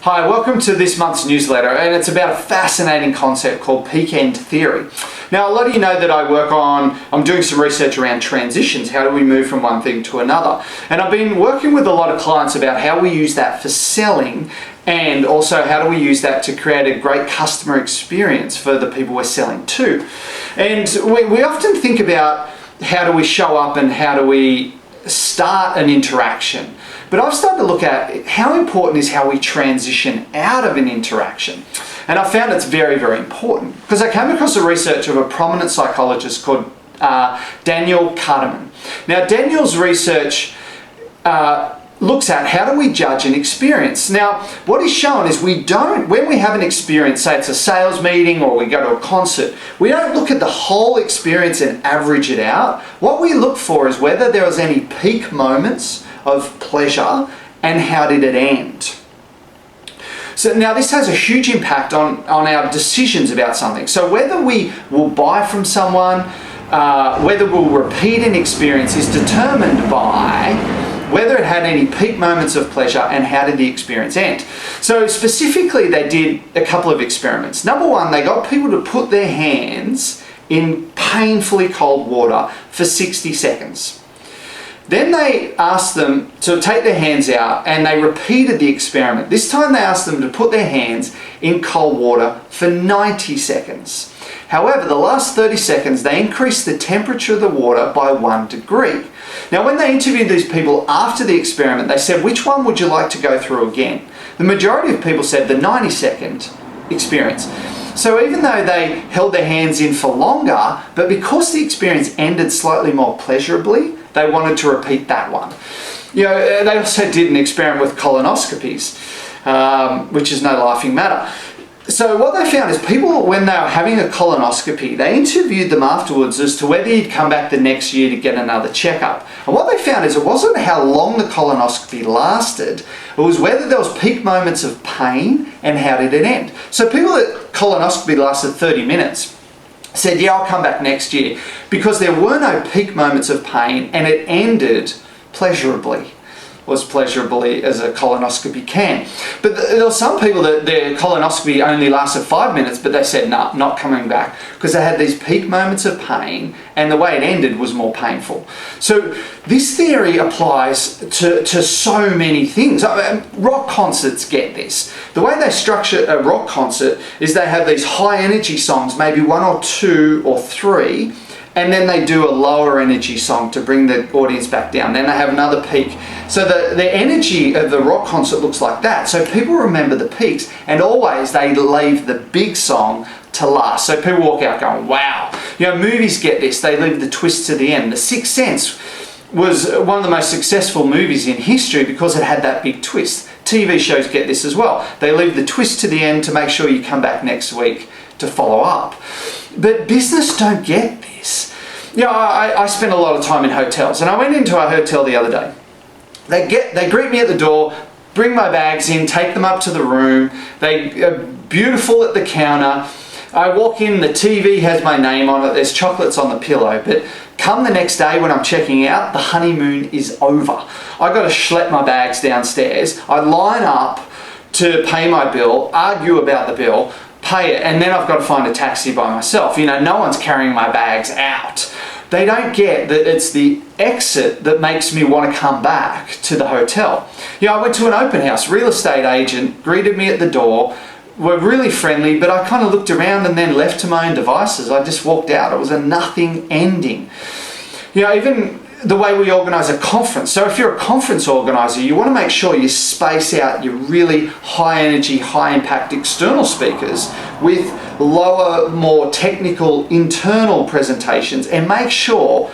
Hi, welcome to this month's newsletter, and it's about a fascinating concept called peak end theory. Now, a lot of you know that I'm doing some research around transitions. How do we move from one thing to another? And I've been working with a lot of clients about how we use that for selling, and also how do we use that to create a great customer experience for the people we're selling to. And we often think about how do we show up and how do we start an interaction. But I've started to look at how important is how we transition out of an interaction. And I found it's very, very important because I came across the research of a prominent psychologist called Daniel Kahneman. Now, Daniel's research looks at how do we judge an experience. Now, what he's shown is when we have an experience, say it's a sales meeting or we go to a concert, we don't look at the whole experience and average it out. What we look for is whether there was any peak moments of pleasure and how did it end. So now this has a huge impact on our decisions about something. So whether we will buy from someone, whether we'll repeat an experience is determined by whether it had any peak moments of pleasure and how did the experience end. So specifically they did a couple of experiments. Number one, they got people to put their hands in painfully cold water for 60 seconds. Then they asked them to take their hands out and they repeated the experiment. This time they asked them to put their hands in cold water for 90 seconds. However, the last 30 seconds, they increased the temperature of the water by 1 degree. Now, when they interviewed these people after the experiment, they said, which one would you like to go through again? The majority of people said the 90-second experience. So even though they held their hands in for longer, but because the experience ended slightly more pleasurably, they wanted to repeat that one. You know, they also did an experiment with colonoscopies, which is no laughing matter. So what they found is people, when they were having a colonoscopy, they interviewed them afterwards as to whether you'd come back the next year to get another checkup. And what they found is it wasn't how long the colonoscopy lasted, it was whether there was peak moments of pain and how did it end. So people that colonoscopy lasted 30 minutes said, yeah, I'll come back next year, because there were no peak moments of pain and it ended pleasurably. Was pleasurably as a colonoscopy can. But there were some people that their colonoscopy only lasted 5 minutes, but they said, no, not coming back, because they had these peak moments of pain and the way it ended was more painful. So this theory applies to so many things. Rock concerts get this. The way they structure a rock concert is they have these high energy songs, maybe 1 or 2 or 3, and then they do a lower energy song to bring the audience back down. Then they have another peak. So the energy of the rock concert looks like that. So people remember the peaks, and always they leave the big song to last. So people walk out going, wow. You know, movies get this. They leave the twist to the end. The Sixth Sense was one of the most successful movies in history because it had that big twist. TV shows get this as well. They leave the twist to the end to make sure you come back next week to follow up. But business don't get this. You know, I spend a lot of time in hotels, and I went into a hotel the other day. They greet me at the door, bring my bags in, take them up to the room. They are beautiful at the counter. I walk in, the TV has my name on it, there's chocolates on the pillow, but come the next day when I'm checking out, the honeymoon is over. I got to schlep my bags downstairs. I line up to pay my bill, argue about the bill, pay it, and then I've got to find a taxi by myself. You know, no one's carrying my bags out. They don't get that it's the exit that makes me want to come back to the hotel. You know, I went to an open house, real estate agent greeted me at the door, were really friendly, but I kind of looked around and then left to my own devices. I just walked out. It was a nothing ending. You know, even the way we organise a conference. So if you're a conference organiser, you want to make sure you space out your really high energy, high impact external speakers with lower, more technical internal presentations, and make sure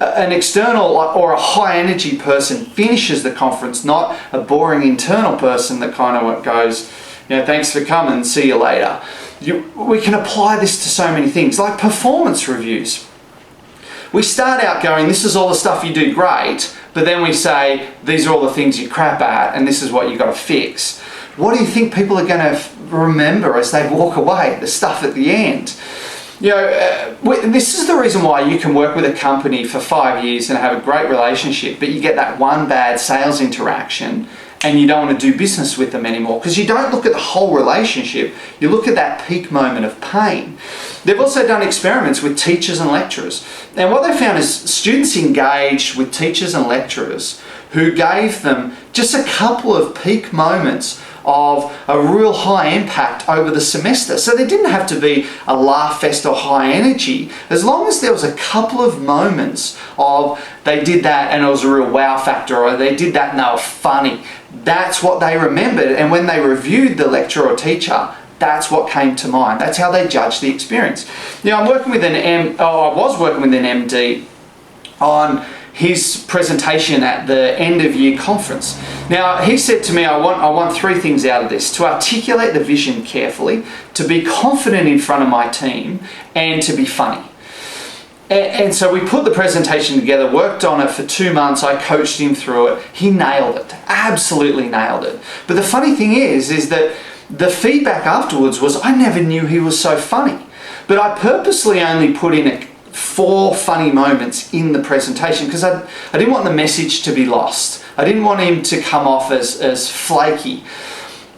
an external or a high energy person finishes the conference, not a boring internal person that kind of goes, you know, thanks for coming, see you later. We can apply this to so many things, like performance reviews. We start out going, this is all the stuff you do great, but then we say, these are all the things you crap at, and this is what you've got to fix. What do you think people are going to remember as they walk away? The stuff at the end. You know, this is the reason why you can work with a company for 5 years and have a great relationship, but you get that one bad sales interaction and you don't want to do business with them anymore, because you don't look at the whole relationship, you look at that peak moment of pain. They've also done experiments with teachers and lecturers, and what they found is students engaged with teachers and lecturers who gave them just a couple of peak moments of a real high impact over the semester. So there didn't have to be a laugh fest or high energy. As long as there was a couple of moments of they did that and it was a real wow factor, or they did that and they were funny, that's what they remembered. And when they reviewed the lecturer or teacher, that's what came to mind. That's how they judged the experience. I was working with an MD on his presentation at the end of year conference. Now, he said to me, I want three things out of this: to articulate the vision carefully, to be confident in front of my team, and to be funny. And so we put the presentation together, worked on it for 2 months. I coached him through it. He nailed it, absolutely nailed it. But the funny thing is that the feedback afterwards was, I never knew he was so funny. But I purposely only put in 4 funny moments in the presentation because I didn't want the message to be lost. I didn't want him to come off as flaky.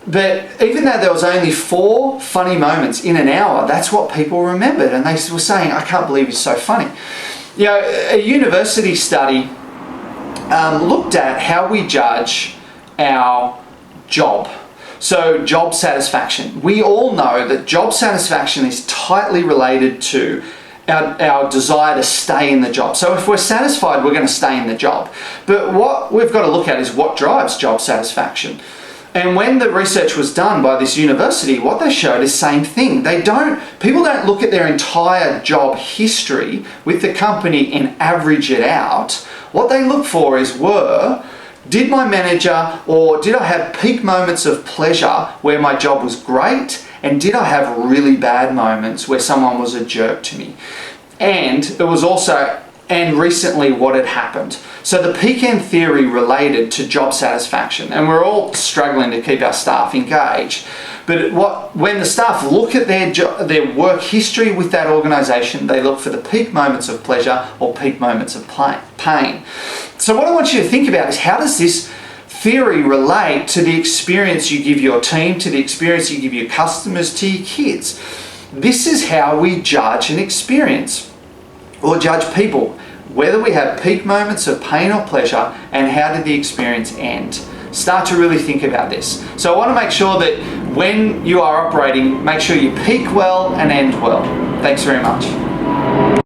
But even though there was only 4 funny moments in an hour, that's what people remembered, and they were saying, I can't believe he's so funny. A university study looked at how we judge our job. So job satisfaction. We all know that job satisfaction is tightly related to our desire to stay in the job. So if we're satisfied, we're going to stay in the job. But what we've got to look at is what drives job satisfaction. And when the research was done by this university, what they showed is the same thing. People don't look at their entire job history with the company and average it out. What they look for is, did my manager, or did I have peak moments of pleasure where my job was great? And did I have really bad moments where someone was a jerk to me? And it was also, and recently what had happened. So the peak-end theory related to job satisfaction, and we're all struggling to keep our staff engaged. But when the staff look at their work history with that organisation, they look for the peak moments of pleasure or peak moments of pain. So what I want you to think about is, how does this theory relate to the experience you give your team, to the experience you give your customers, to your kids? This is how we judge an experience or judge people, whether we have peak moments of pain or pleasure, and how did the experience end. Start to really think about this. So I want to make sure that when you are operating, make sure you peak well and end well. Thanks very much.